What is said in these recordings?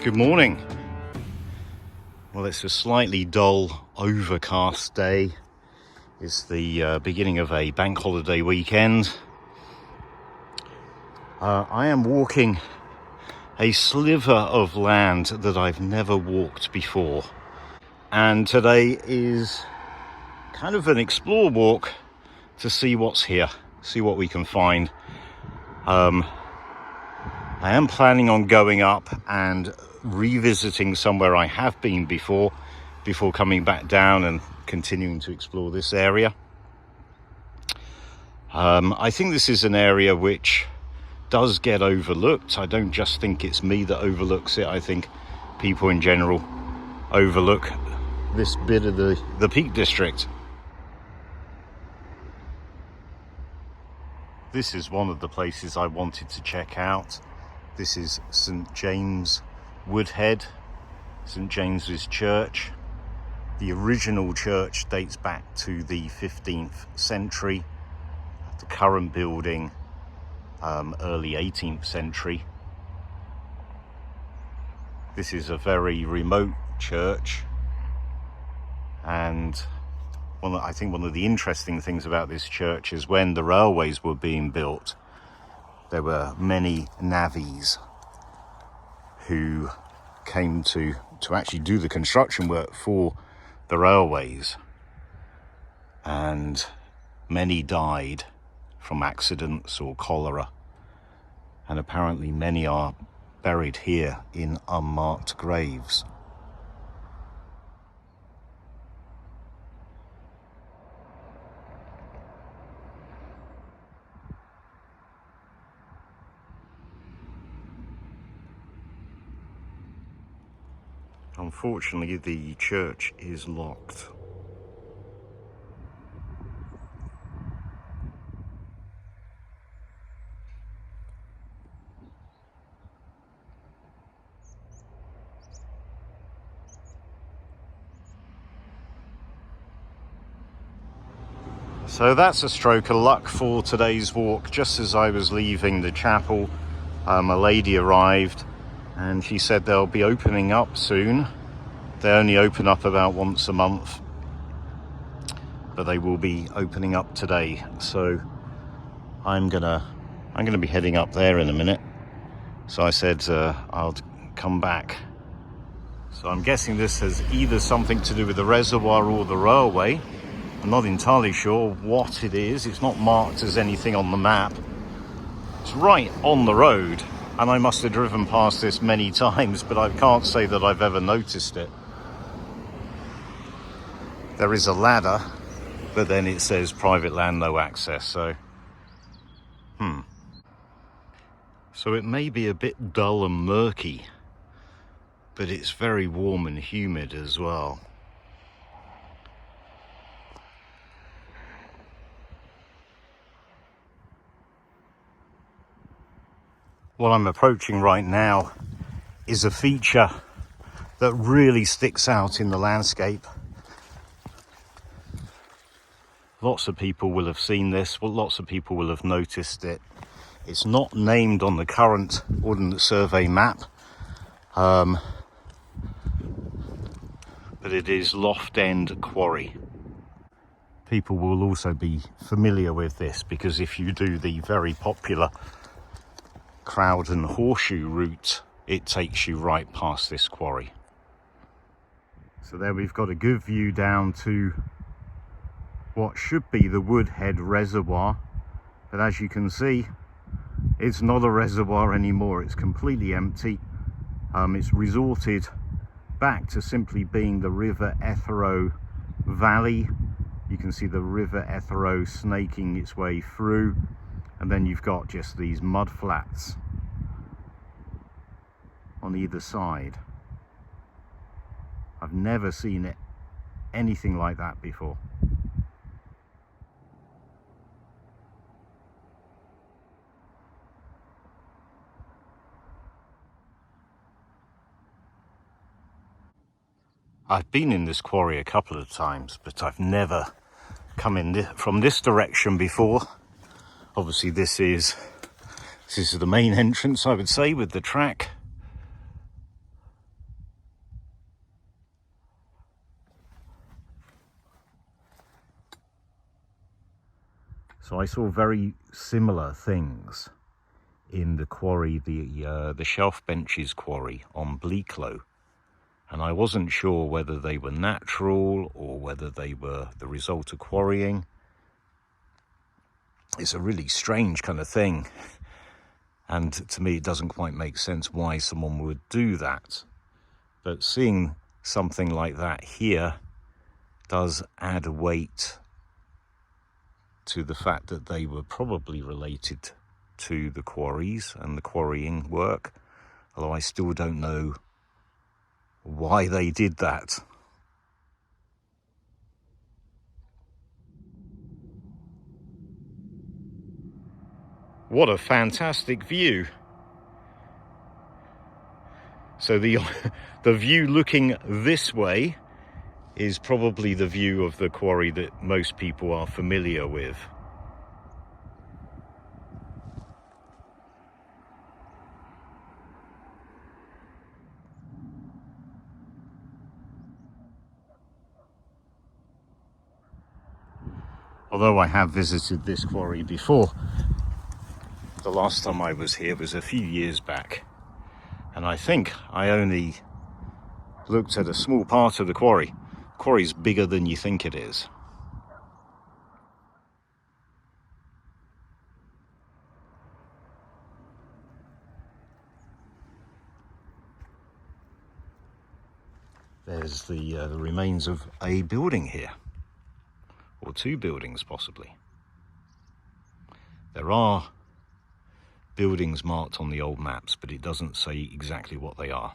Good morning. Well, it's a slightly dull, overcast day. It's the beginning of a bank holiday weekend. I am walking a sliver of land that I've never walked before. And today is kind of an explore walk to see what's here, see what we can find. I am planning on going up and revisiting somewhere I have been before coming back down and continuing to explore this area. I think this is an area which does get overlooked. I don't just think it's me that overlooks it. I think people in general overlook this bit of the Peak District. This is one of the places I wanted to check out. This is St. James Woodhead, St. James's Church. The original church dates back to the 15th century. The current building, early 18th century. This is a very remote church, and I think one of the interesting things about this church is when the railways were being built, there were many navvies who came to actually do the construction work for the railways, and many died from accidents or cholera, and apparently many are buried here in unmarked graves. Unfortunately, the church is locked. So that's a stroke of luck for today's walk. Just as I was leaving the chapel, a lady arrived and she said they'll be opening up soon. They only open up about once a month, but they will be opening up today. So I'm gonna be heading up there in a minute. So I said I'll come back. So I'm guessing this has either something to do with the reservoir or the railway. I'm not entirely sure what it is. It's not marked as anything on the map. It's right on the road, and I must have driven past this many times, but I can't say that I've ever noticed it. There is a ladder, but then it says private land, no access, so So it may be a bit dull and murky, but it's very warm and humid as well. What I'm approaching right now is a feature that really sticks out in the landscape. Lots of people will have seen this, lots of people will have noticed it. It's not named on the current Ordnance Survey map, but it is Loft End Quarry. People will also be familiar with this because if you do the very popular Crowden Horseshoe route, it takes you right past this quarry. So there we've got a good view down to what should be the Woodhead Reservoir, but as you can see, it's not a reservoir anymore. It's completely empty. It's resorted back to simply being the River Etherow Valley. You can see the River Etherow snaking its way through, and then you've got just these mud flats on either side. I've never seen anything like that before. I've been in this quarry a couple of times, but I've never come in from this direction before. Obviously this is the main entrance, I would say, with the track. So I saw very similar things in the quarry, the shelf benches quarry on Bleaklow, and I wasn't sure whether they were natural or whether they were the result of quarrying. It's a really strange kind of thing, and to me it doesn't quite make sense why someone would do that. But seeing something like that here does add a weight to the fact that they were probably related to the quarries and the quarrying work, although I still don't know why they did that. What a fantastic view. So the view looking this way is probably the view of the quarry that most people are familiar with. Although I have visited this quarry before, the last time I was here was a few years back, and I think I only looked at a small part of the quarry. The quarry's bigger than you think it is. There's the remains of a building here, or two buildings possibly. There are buildings marked on the old maps, but it doesn't say exactly what they are.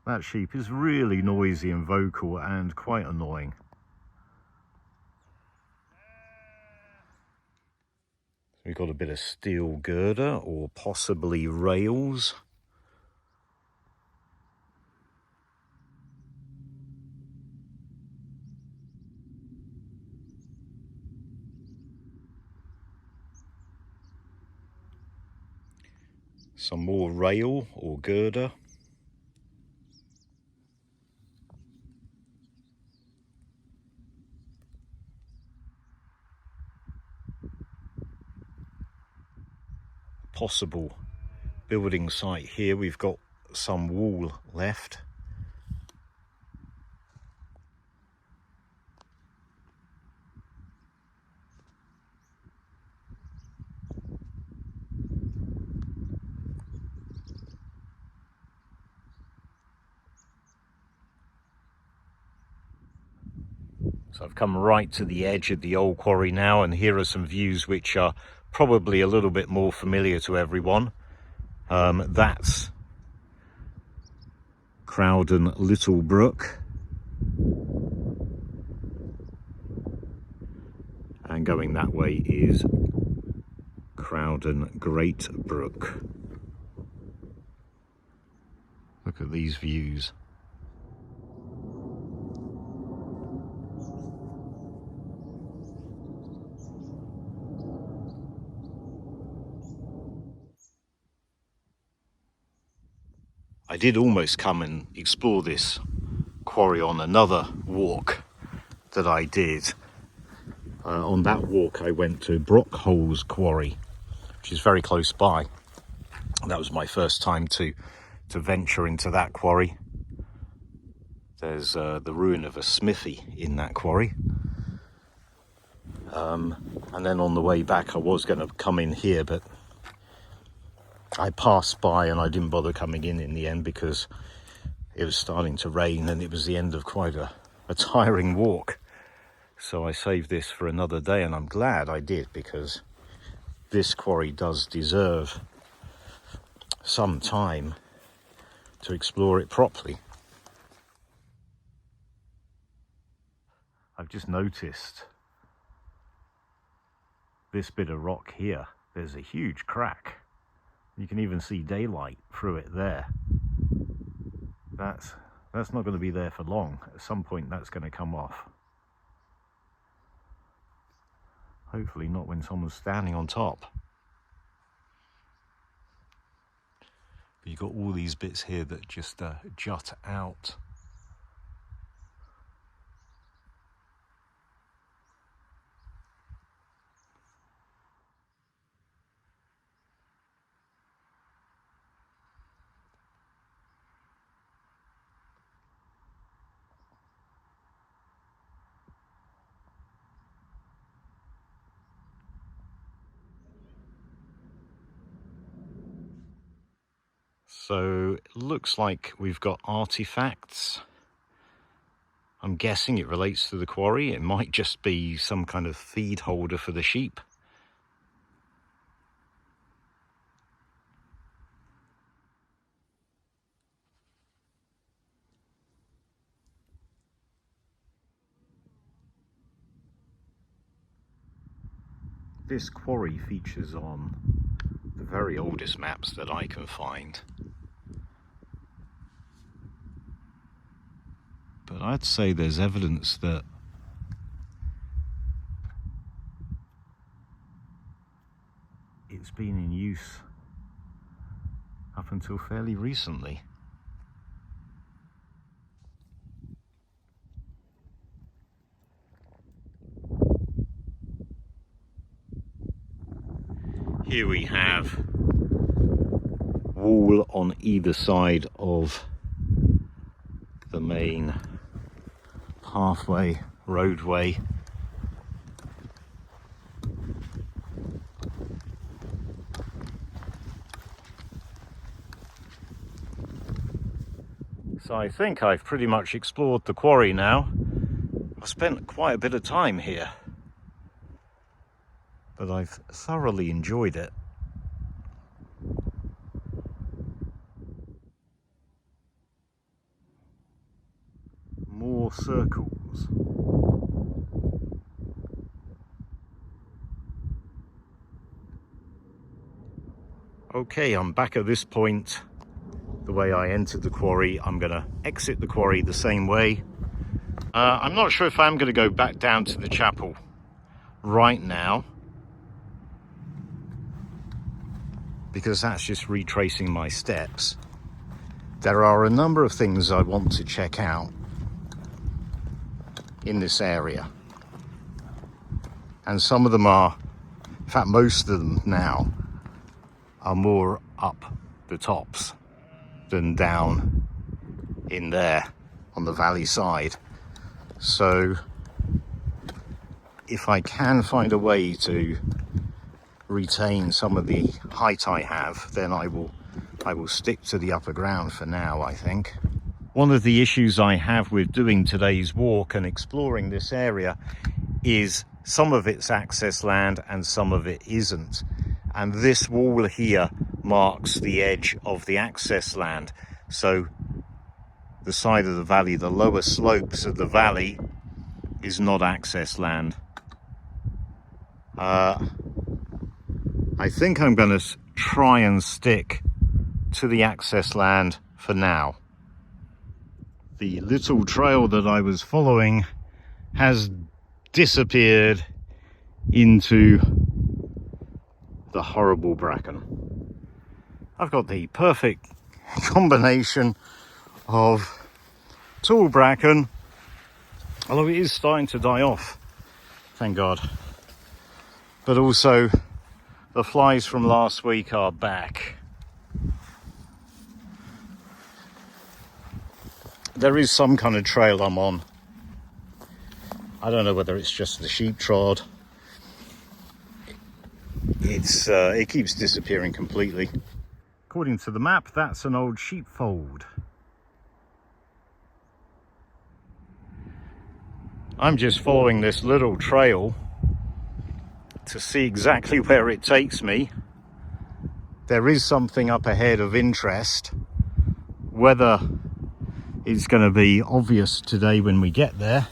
That sheep is really noisy and vocal and quite annoying. We've got a bit of steel girder or possibly rails. Some more rail or girder. Possible building site here. We've got some wall left. So I've come right to the edge of the old quarry now, and here are some views which are probably a little bit more familiar to everyone. That's Crowden Little Brook, and going that way is Crowden Great Brook. Look at these views. I did almost come and explore this quarry on another walk that I did. On that walk I went to Brockholes Quarry, which is very close by. That was my first time to venture into that quarry. There's the ruin of a smithy in that quarry. And then on the way back I was going to come in here, but I passed by and I didn't bother coming in the end because it was starting to rain and it was the end of quite a tiring walk. So I saved this for another day, and I'm glad I did, because this quarry does deserve some time to explore it properly. I've just noticed this bit of rock here. There's a huge crack. You can even see daylight through it there. That's not going to be there for long. At some point that's going to come off. Hopefully not when someone's standing on top. But you've got all these bits here that just jut out. So it looks like we've got artifacts. I'm guessing it relates to the quarry. It might just be some kind of feed holder for the sheep. This quarry features on the very oldest maps that I can find. But I'd say there's evidence that it's been in use up until fairly recently. Here we have wall on either side of the main pathway, roadway. So I think I've pretty much explored the quarry now. I've spent quite a bit of time here, but I've thoroughly enjoyed it. More circles. Okay, I'm back at this point. The way I entered the quarry, I'm gonna exit the quarry the same way. I'm not sure if I'm gonna go back down to the chapel right now, because that's just retracing my steps. There are a number of things I want to check out in this area, and some of them are, in fact most of them now, are more up the tops than down in there on the valley side. So if I can find a way to retain some of the height I have, then I will stick to the upper ground for now, I think. One of the issues I have with doing today's walk and exploring this area is some of it's access land and some of it isn't. And this wall here marks the edge of the access land. So the side of the valley, the lower slopes of the valley, is not access land. I think I'm going to try and stick to the access land for now. The little trail that I was following has disappeared into the horrible bracken. I've got the perfect combination of tall bracken, although it is starting to die off, thank God, but also the flies from last week are back. There is some kind of trail I'm on. I don't know whether it's just the sheep trod. It keeps disappearing completely. According to the map, that's an old sheepfold. I'm just following this little trail to see exactly where it takes me. There is something up ahead of interest. Whether it's going to be obvious today when we get there,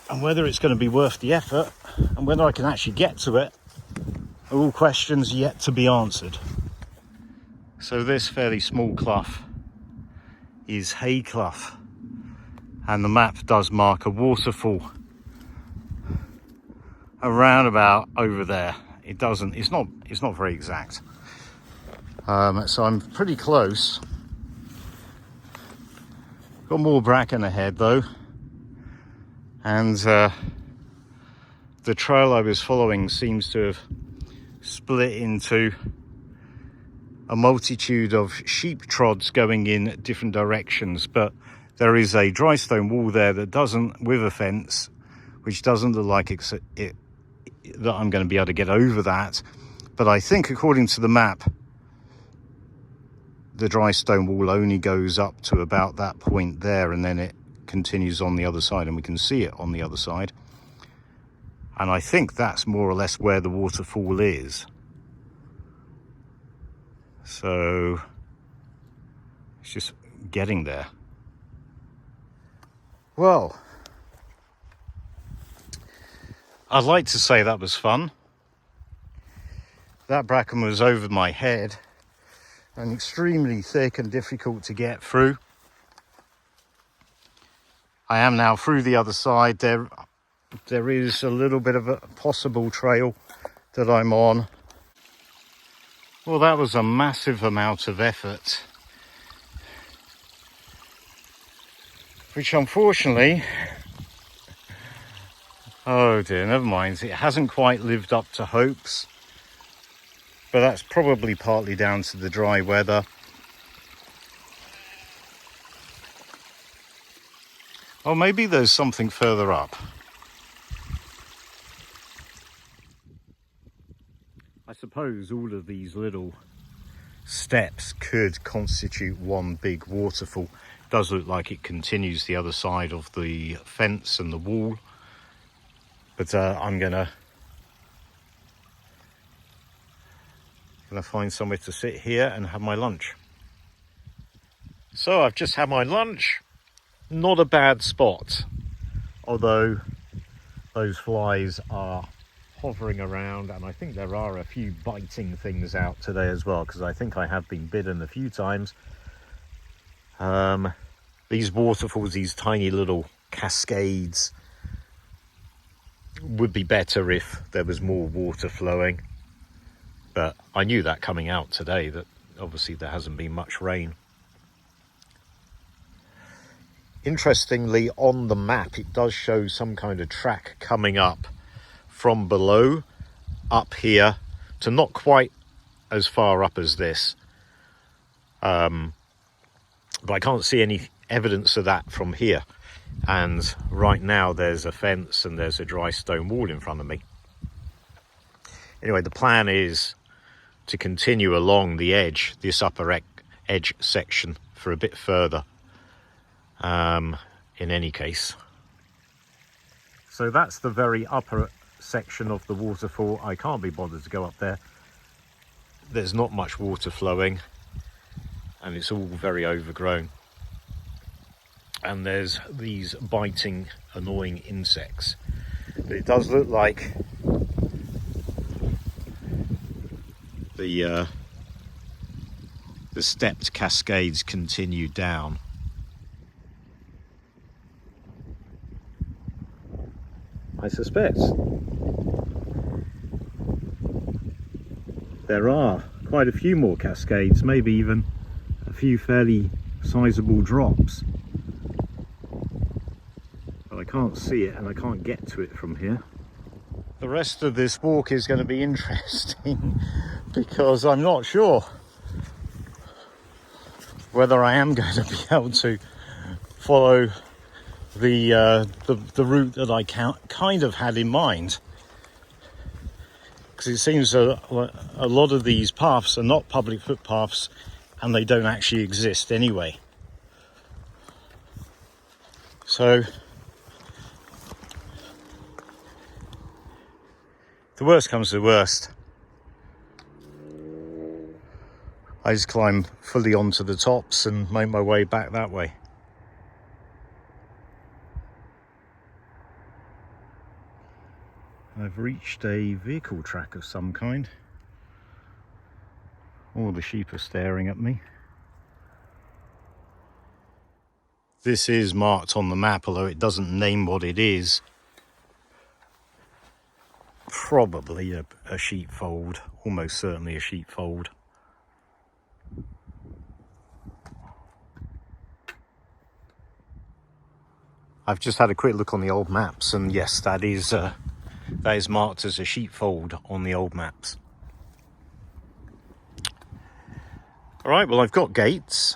And whether it's going to be worth the effort and whether I can actually get to it are all questions yet to be answered. So this fairly small clough is Hay Clough, and the map does mark a waterfall around about over there. It's not very exact. So I'm pretty close. Got more bracken ahead though, and the trail I was following seems to have split into a multitude of sheep trods going in different directions, but there is a dry stone wall there that doesn't, with a fence, which doesn't look like that I'm going to be able to get over that. But I think according to the map, the dry stone wall only goes up to about that point there, and then it continues on the other side, and we can see it on the other side. And I think that's more or less where the waterfall is. So it's just getting there. Well, I'd like to say that was fun. That bracken was over my head and extremely thick and difficult to get through. I am now through the other side. There is a little bit of a possible trail that I'm on. Well, that was a massive amount of effort, which unfortunately, oh dear, never mind, it hasn't quite lived up to hopes, but that's probably partly down to the dry weather. Or maybe there's something further up. I suppose all of these little steps could constitute one big waterfall. It does look like it continues the other side of the fence and the wall. But I'm gonna find somewhere to sit here and have my lunch. So I've just had my lunch. Not a bad spot, although those flies are hovering around, and I think there are a few biting things out today as well, because I think I have been bitten a few times. These waterfalls, these tiny little cascades, would be better if there was more water flowing, but I knew that coming out today, that obviously there hasn't been much rain. Interestingly, on the map it does show some kind of track coming up from below up here to not quite as far up as this, but I can't see any evidence of that from here. And right now there's a fence and there's a dry stone wall in front of me. Anyway, the plan is to continue along the edge, this upper edge section, for a bit further, in any case. So that's the very upper section of the waterfall. I can't be bothered to go up there. There's not much water flowing and it's all very overgrown, and there's these biting, annoying insects. But it does look like the stepped cascades continue down. I suspect there are quite a few more cascades, maybe even a few fairly sizable drops. But I can't see it and I can't get to it from here. The rest of this walk is going to be interesting because I'm not sure whether I am going to be able to follow the route that I kind of had in mind, because it seems a lot of these paths are not public footpaths and they don't actually exist anyway. So the worst comes to the worst, I just climb fully onto the tops and make my way back that way. I've reached a vehicle track of some kind. All the sheep are staring at me. This is marked on the map, although it doesn't name what it is. Probably a sheepfold, almost certainly a sheepfold. I've just had a quick look on the old maps, and yes, that is marked as a sheepfold on the old maps. All right, well, I've got gates.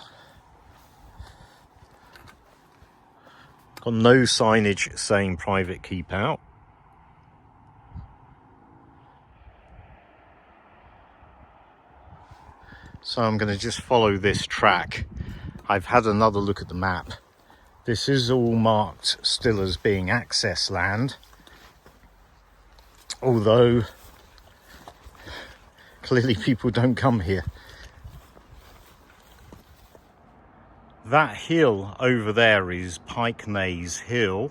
Got no signage saying private keep out. So I'm going to just follow this track. I've had another look at the map. This is all marked still as being access land, although clearly people don't come here. That hill over there is Pikenays Hill,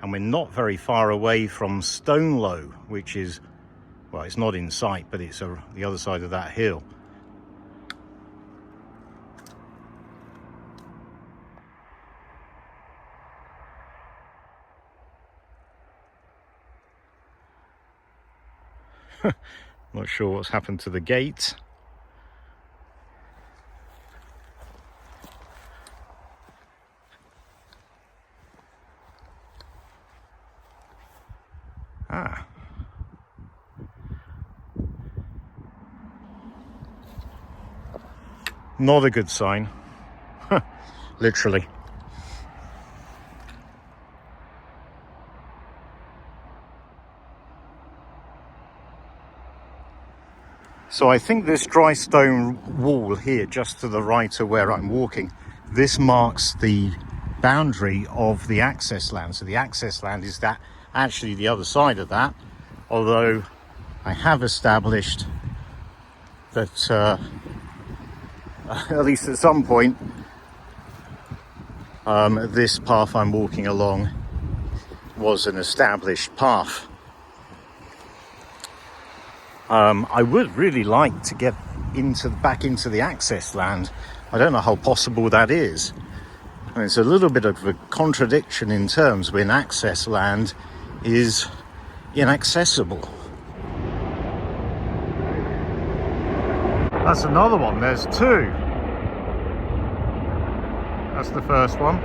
and we're not very far away from Stonelow, which is, well, it's not in sight, but it's the other side of that hill. Not sure what's happened to the gate. Ah. Not a good sign. Literally. So I think this dry stone wall here, just to the right of where I'm walking, this marks the boundary of the access land. So the access land is that actually the other side of that, although I have established that at least at some point this path I'm walking along was an established path. I would really like to get back into the access land. I don't know how possible that is. And it's a little bit of a contradiction in terms when access land is inaccessible. That's another one. There's two. That's the first one.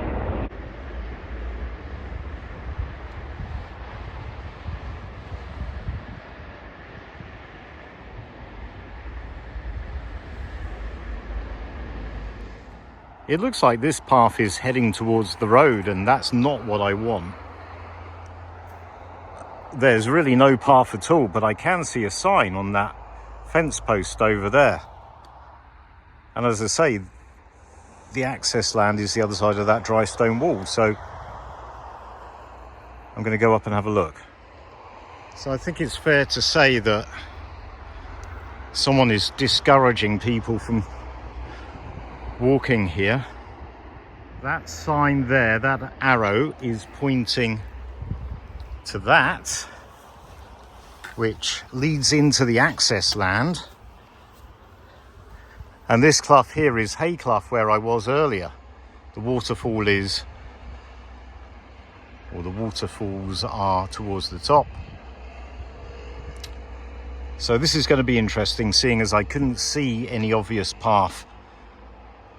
It looks like this path is heading towards the road, and that's not what I want. There's really no path at all, but I can see a sign on that fence post over there. And as I say, the access land is the other side of that dry stone wall, so I'm going to go up and have a look. So I think it's fair to say that someone is discouraging people from walking here. That sign there, that arrow, is pointing to that, which leads into the access land. And this clough here is Hay Clough, where I was earlier. The waterfall is, or the waterfalls are towards the top. So this is going to be interesting, seeing as I couldn't see any obvious path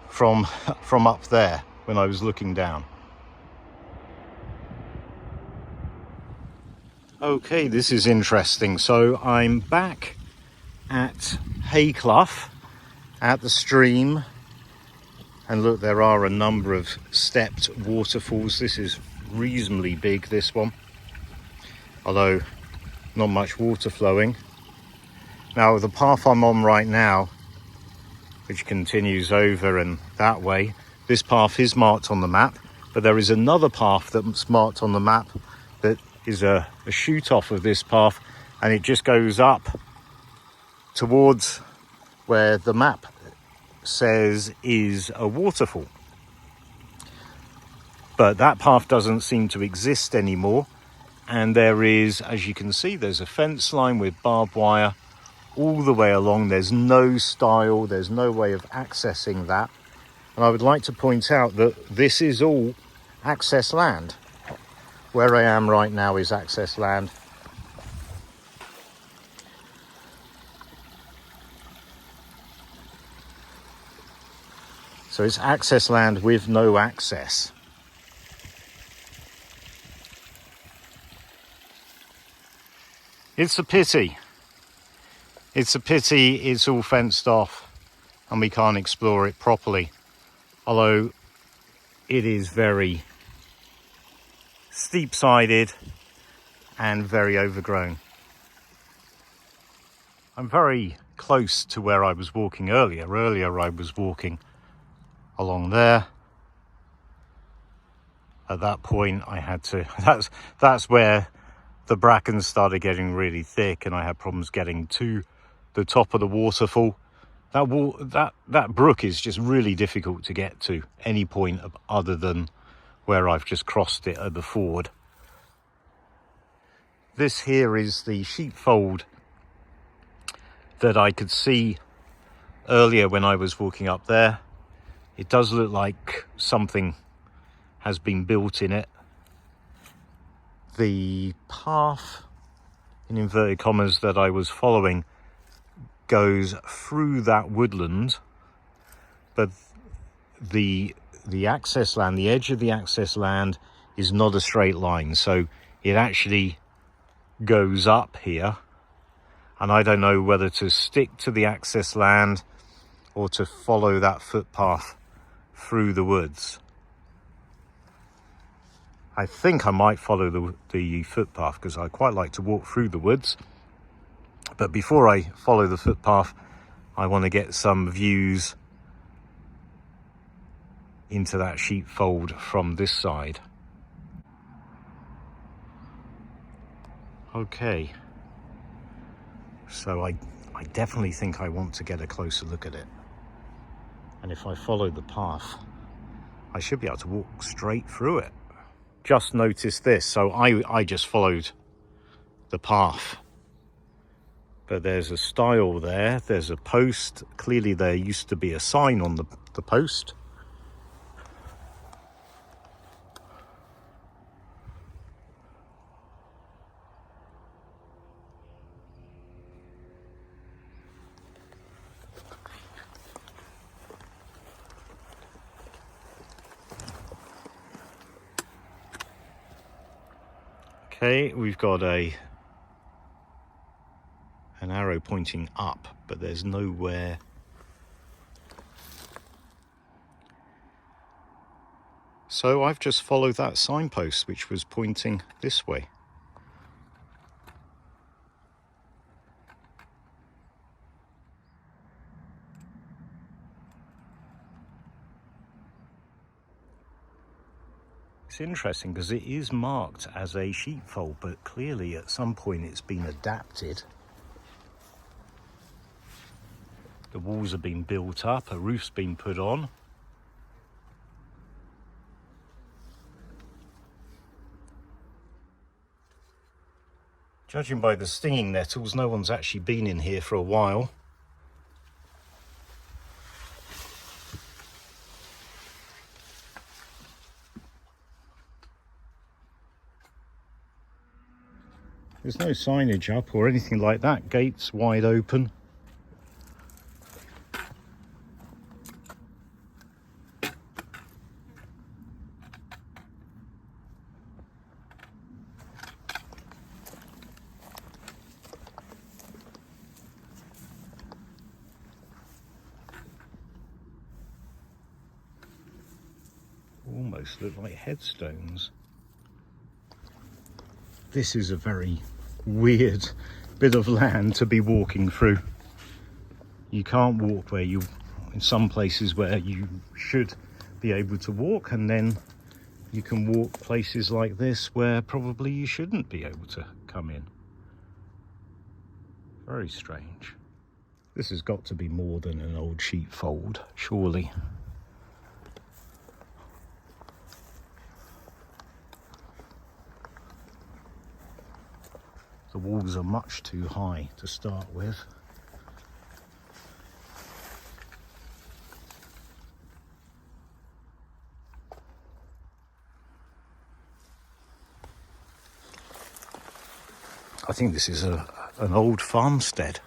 from up there when I was looking down. Okay, this is interesting. So I'm back at Hay Clough, at the stream, and look, there are a number of stepped waterfalls. This is reasonably big, this one, although not much water flowing. Now the path I'm on right now, which continues over and that way, this path is marked on the map, but there is another path that's marked on the map that is a shoot off of this path, and it just goes up towards where the map says is a waterfall. But that path doesn't seem to exist anymore, And there is, as you can see, there's a fence line with barbed wire all the way along. There's no stile, there's no way of accessing that. And I would like to point out that this is all access land. Where I am right now is access land. So it's access land with no access. It's a pity. It's a pity it's all fenced off and we can't explore it properly. Although it is very steep-sided and very overgrown. I'm very close to where I was walking earlier. Earlier I was walking along there. At that point I had to, that's where the bracken started getting really thick and I had problems getting to the top of the waterfall. That brook is just really difficult to get to any point other than where I've just crossed it at the ford. This here is the sheepfold that I could see earlier when I was walking up there. It does look like something has been built in it. The path, in inverted commas, that I was following goes through that woodland, but the access land, the edge of the access land is not a straight line, so it actually goes up here, and I don't know whether to stick to the access land or to follow that footpath through the woods. I think I might follow the footpath because I quite like to walk through the woods. But before I follow the footpath, I want to get some views into that sheepfold from this side. Okay. So I definitely think I want to get a closer look at it. And if I follow the path, I should be able to walk straight through it. Just noticed this. So I just followed the path. But there's a stile there, there's a post. Clearly there used to be a sign on the post. Okay, we've got an arrow pointing up, but there's nowhere. So I've just followed that signpost which was pointing this way. It's interesting because it is marked as a sheepfold, but clearly at some point it's been adapted. The walls have been built up, a roof's been put on. Judging by the stinging nettles, no one's actually been in here for a while. There's no signage up or anything like that. Gates wide open. Almost look like headstones. This is a very weird bit of land to be walking through. You can't walk where you, in some places where you should be able to walk, and then you can walk places like this where probably you shouldn't be able to come in. Very strange. This has got to be more than an old sheepfold, surely. The walls are much too high to start with. I think this is an old farmstead.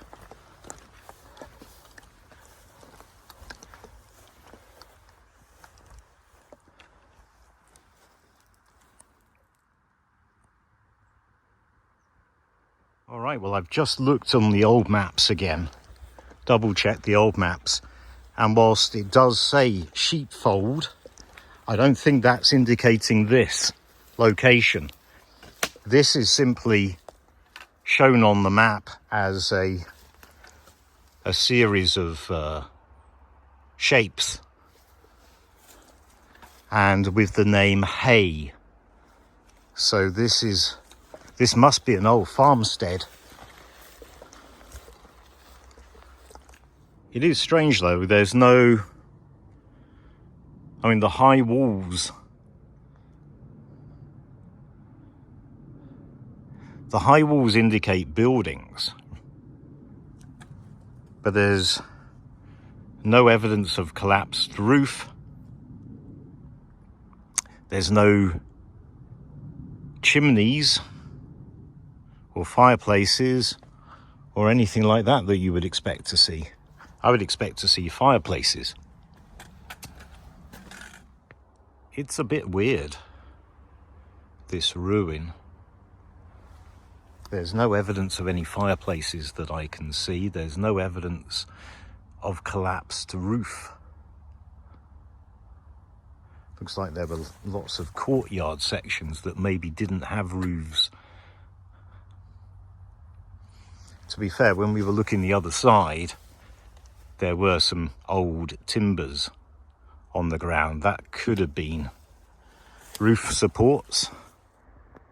All right, well, I've just looked on the old maps again, double-checked the old maps, and whilst it does say sheepfold, I don't think that's indicating this location. This is simply shown on the map as a series of shapes, and with the name Hay. So this must be an old farmstead. It is strange though, there's no, I mean, the high walls, indicate buildings, but there's no evidence of collapsed roof. There's no chimneys or fireplaces or anything like that you would expect to see. I would expect to see fireplaces. It's a bit weird, this ruin. There's no evidence of any fireplaces that I can see. There's no evidence of collapsed roof. Looks like there were lots of courtyard sections that maybe didn't have roofs. To be fair, when we were looking the other side, there were some old timbers on the ground. That could have been roof supports.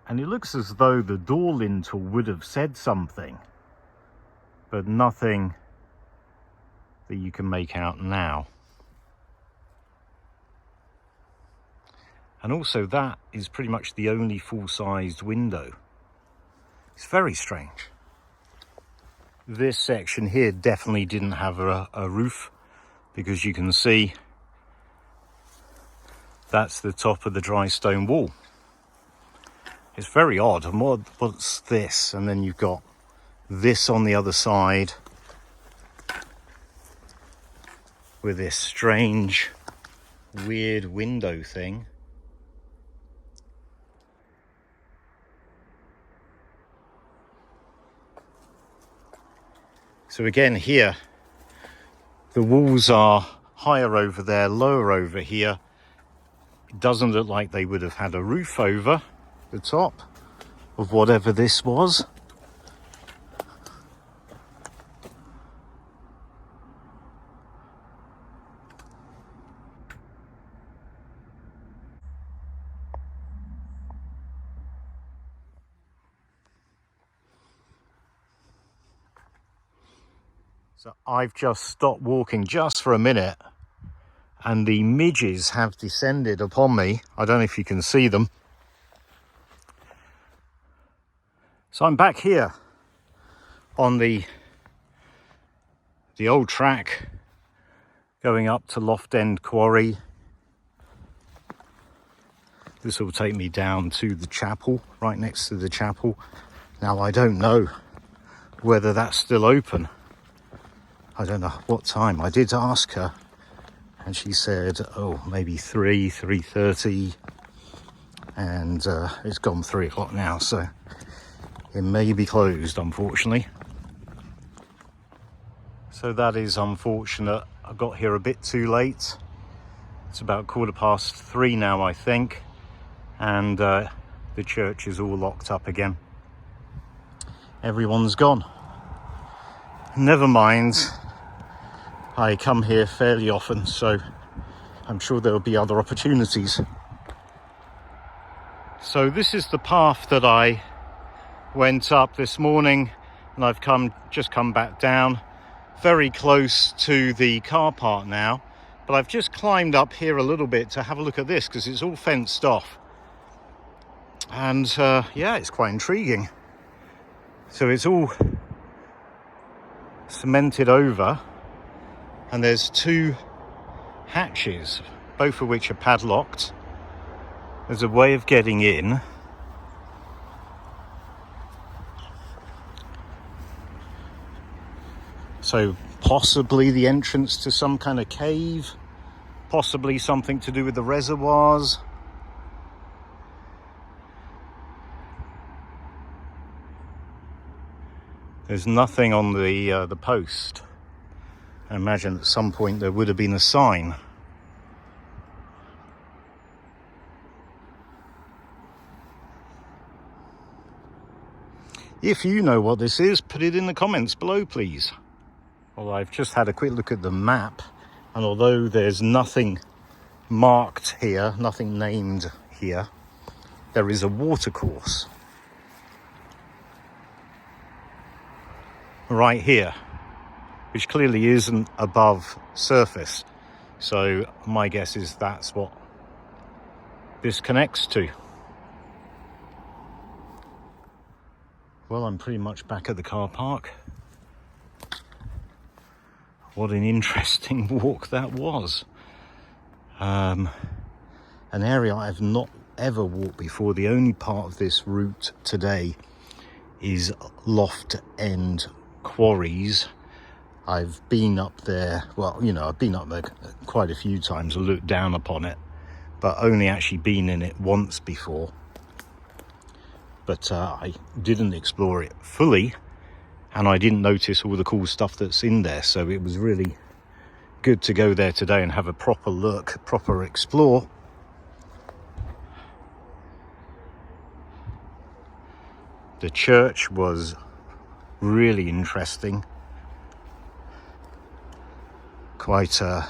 And it looks as though the door lintel would have said something, but nothing that you can make out now. And also that is pretty much the only full-sized window. It's very strange. This section here definitely didn't have a roof, because you can see that's the top of the dry stone wall. It's very odd. And what's this? And then you've got this on the other side with this strange, weird window thing. So again here, the walls are higher over there, lower over here. It doesn't look like they would have had a roof over the top of whatever this was. So I've just stopped walking just for a minute, and the midges have descended upon me. I don't know if you can see them. So I'm back here on the old track going up to Loft End Quarry. This will take me down to the chapel, right next to the chapel. Now I don't know whether that's still open. I don't know what time. I did ask her and she said, oh, maybe 3:30, and it's gone 3 o'clock now, so it may be closed, unfortunately. So that is unfortunate. I got here a bit too late. It's about 3:15 now, I think, and the church is all locked up again. Everyone's gone. Never mind. I come here fairly often, so I'm sure there'll be other opportunities. So this is the path that I went up this morning, and I've just come back down, very close to the car park now. But I've just climbed up here a little bit to have a look at this, because it's all fenced off. And yeah, it's quite intriguing. So it's all cemented over, and there's 2 hatches, both of which are padlocked. There's a way of getting in. So possibly the entrance to some kind of cave, possibly something to do with the reservoirs. There's nothing on the post. I imagine at some point there would have been a sign. If you know what this is, put it in the comments below, please. Well, I've just had a quick look at the map, and although there's nothing marked here, nothing named here, there is a watercourse right here, which clearly isn't above surface. So my guess is that's what this connects to. Well, I'm pretty much back at the car park. What an interesting walk that was. An area I've not ever walked before. The only part of this route today is Loft End Quarries. I've been up there, well, you know, I've been up there quite a few times and looked down upon it, but only actually been in it once before. But I didn't explore it fully, and I didn't notice all the cool stuff that's in there. So it was really good to go there today and have a proper look, proper explore. The church was really interesting. Quite an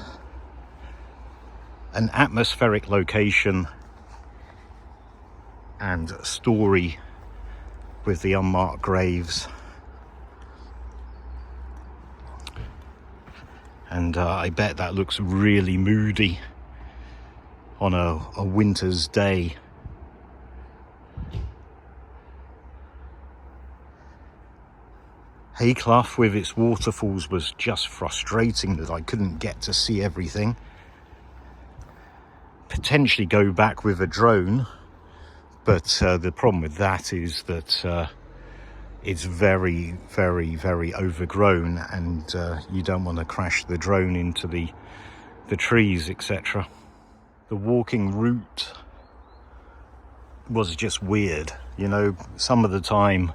atmospheric location and story with the unmarked graves. And I bet that looks really moody on a winter's day. Hayclough with its waterfalls was just frustrating that I couldn't get to see everything. Potentially go back with a drone, but the problem with that is that it's very, very, very overgrown, and you don't want to crash the drone into the trees, etc. The walking route was just weird, you know, some of the time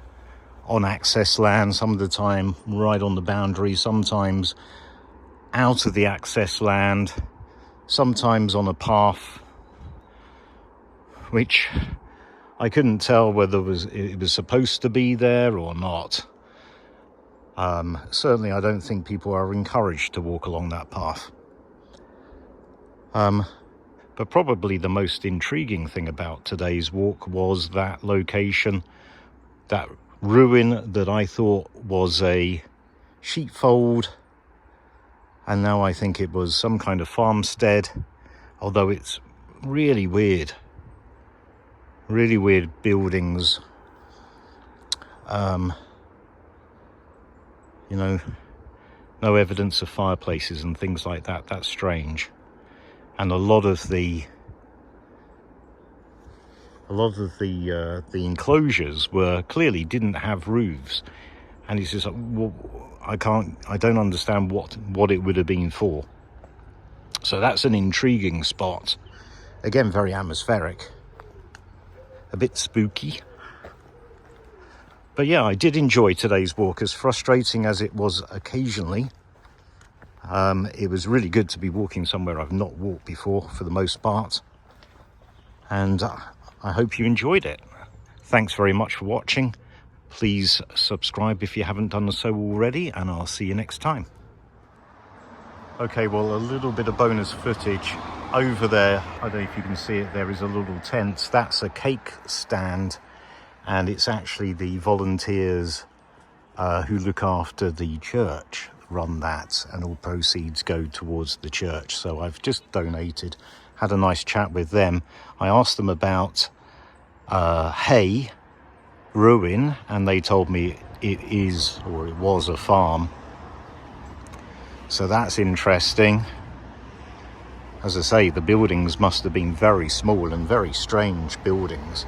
on access land, some of the time right on the boundary, sometimes out of the access land, sometimes on a path which I couldn't tell whether it was supposed to be there or not. Certainly I don't think people are encouraged to walk along that path. But probably the most intriguing thing about today's walk was that location, that ruin that I thought was a sheepfold, and now I think it was some kind of farmstead, although it's really weird buildings. You know, no evidence of fireplaces and things like that. That's strange. And a lot of the enclosures clearly didn't have roofs, and it's just like, well, I don't understand what it would have been for. So that's an intriguing spot. Again, very atmospheric, a bit spooky. But yeah, I did enjoy today's walk, as frustrating as it was occasionally. It was really good to be walking somewhere I've not walked before for the most part, and I hope you enjoyed it. Thanks very much for watching. Please subscribe if you haven't done so already, and I'll see you next time. Okay, well, a little bit of bonus footage over there. I don't know if you can see it. There is a little tent. That's a cake stand, and it's actually the volunteers who look after the church run that, and all proceeds go towards the church. So I've just donated, had a nice chat with them. I asked them about Hay ruin, and they told me it is, or it was, a farm. So that's interesting. As I say, the buildings must have been very small and very strange buildings.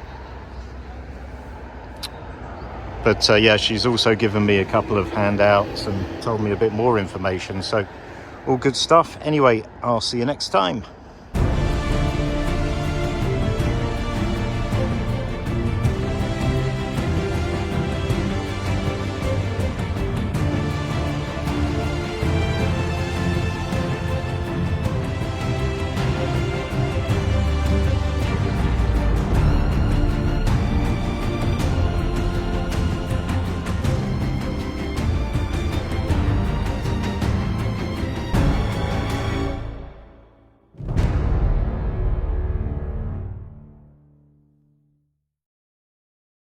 But yeah, she's also given me a couple of handouts and told me a bit more information. So all good stuff. Anyway, I'll see you next time.